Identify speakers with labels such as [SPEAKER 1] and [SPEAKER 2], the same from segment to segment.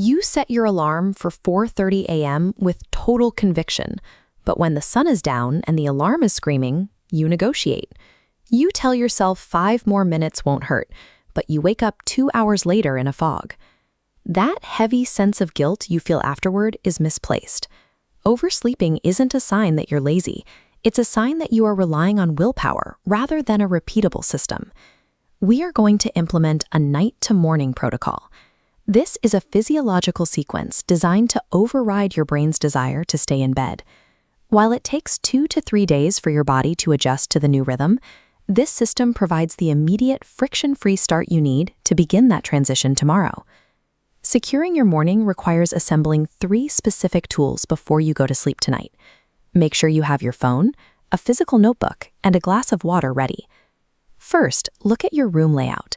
[SPEAKER 1] You set your alarm for 4:30 a.m. with total conviction, but when the sun is down and the alarm is screaming, you negotiate. You tell yourself 5 more minutes won't hurt, but you wake up 2 hours later in a fog. That heavy sense of guilt you feel afterward is misplaced. Oversleeping isn't a sign that you're lazy. It's a sign that you are relying on willpower rather than a repeatable system. We are going to implement a night-to-morning protocol. This is a physiological sequence designed to override your brain's desire to stay in bed. While it takes 2 to 3 days for your body to adjust to the new rhythm, this system provides the immediate friction-free start you need to begin that transition tomorrow. Securing your morning requires assembling 3 specific tools before you go to sleep tonight. Make sure you have your phone, a physical notebook, and a glass of water ready. First, look at your room layout.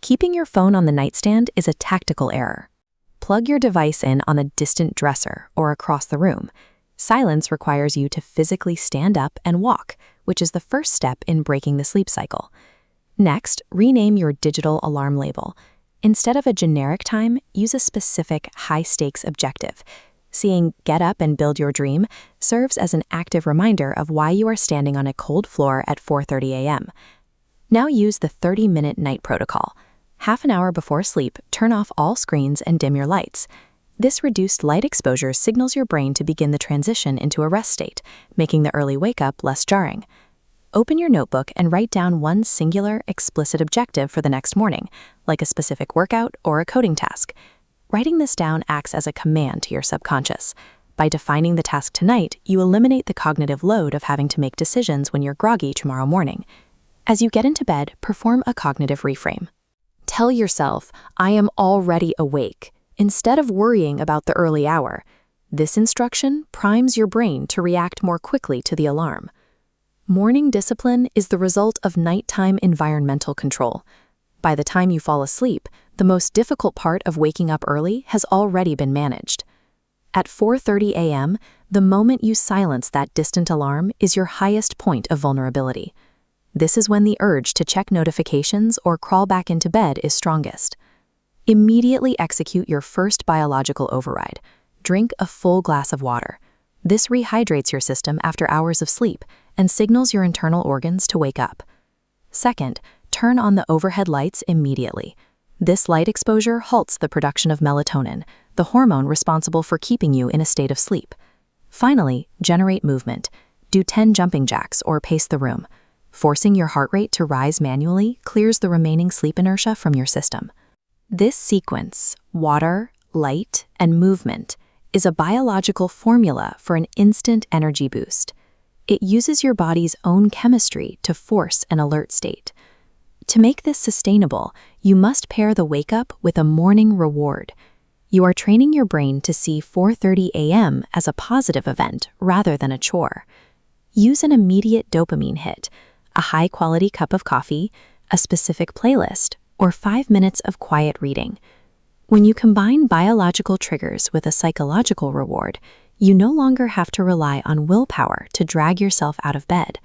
[SPEAKER 1] Keeping your phone on the nightstand is a tactical error. Plug your device in on a distant dresser or across the room. Silence requires you to physically stand up and walk, which is the first step in breaking the sleep cycle. Next, rename your digital alarm label. Instead of a generic time, use a specific high-stakes objective. Seeing "Get up and build your dream" serves as an active reminder of why you are standing on a cold floor at 4:30 a.m. Now use the 30-minute night protocol. Half an hour before sleep, turn off all screens and dim your lights. This reduced light exposure signals your brain to begin the transition into a rest state, making the early wake-up less jarring. Open your notebook and write down one singular, explicit objective for the next morning, like a specific workout or a coding task. Writing this down acts as a command to your subconscious. By defining the task tonight, you eliminate the cognitive load of having to make decisions when you're groggy tomorrow morning. As you get into bed, perform a cognitive reframe. Tell yourself, "I am already awake," instead of worrying about the early hour. This instruction primes your brain to react more quickly to the alarm. Morning discipline is the result of nighttime environmental control. By the time you fall asleep, the most difficult part of waking up early has already been managed. At 4:30 a.m., the moment you silence that distant alarm is your highest point of vulnerability. This is when the urge to check notifications or crawl back into bed is strongest. Immediately execute your first biological override. Drink a full glass of water. This rehydrates your system after hours of sleep and signals your internal organs to wake up. Second, turn on the overhead lights immediately. This light exposure halts the production of melatonin, the hormone responsible for keeping you in a state of sleep. Finally, generate movement. Do 10 jumping jacks or pace the room. Forcing your heart rate to rise manually clears the remaining sleep inertia from your system. This sequence, water, light, and movement, is a biological formula for an instant energy boost. It uses your body's own chemistry to force an alert state. To make this sustainable, you must pair the wake-up with a morning reward. You are training your brain to see 4:30 a.m. as a positive event rather than a chore. Use an immediate dopamine hit, a high-quality cup of coffee, a specific playlist, or 5 minutes of quiet reading. When you combine biological triggers with a psychological reward, you no longer have to rely on willpower to drag yourself out of bed.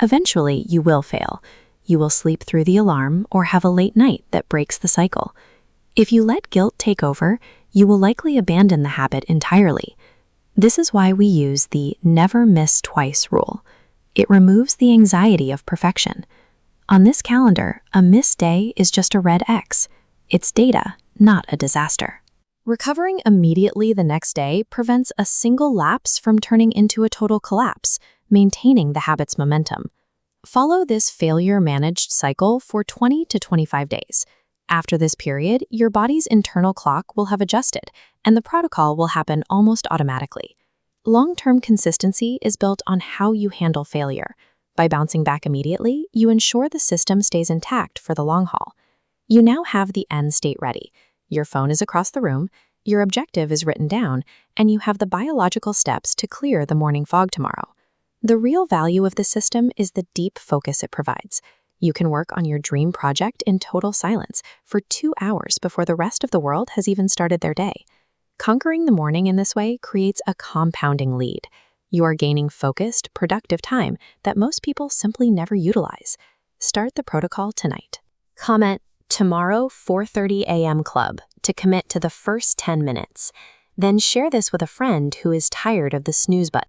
[SPEAKER 1] Eventually, you will fail. You will sleep through the alarm or have a late night that breaks the cycle. If you let guilt take over, you will likely abandon the habit entirely. This is why we use the "never miss twice" rule. It removes the anxiety of perfection. On this calendar, a missed day is just a red X. It's data, not a disaster. Recovering immediately the next day prevents a single lapse from turning into a total collapse, maintaining the habit's momentum. Follow this failure-managed cycle for 20 to 25 days. After this period, your body's internal clock will have adjusted, and the protocol will happen almost automatically. Long-term consistency is built on how you handle failure. By bouncing back immediately, you ensure the system stays intact for the long haul. You now have the end state ready. Your phone is across the room, your objective is written down, and you have the biological steps to clear the morning fog tomorrow. The real value of the system is the deep focus it provides. You can work on your dream project in total silence for 2 hours before the rest of the world has even started their day. Conquering the morning in this way creates a compounding lead. You are gaining focused, productive time that most people simply never utilize. Start the protocol tonight. Comment "Tomorrow 4:30 a.m. Club" to commit to the first 10 minutes. Then share this with a friend who is tired of the snooze button.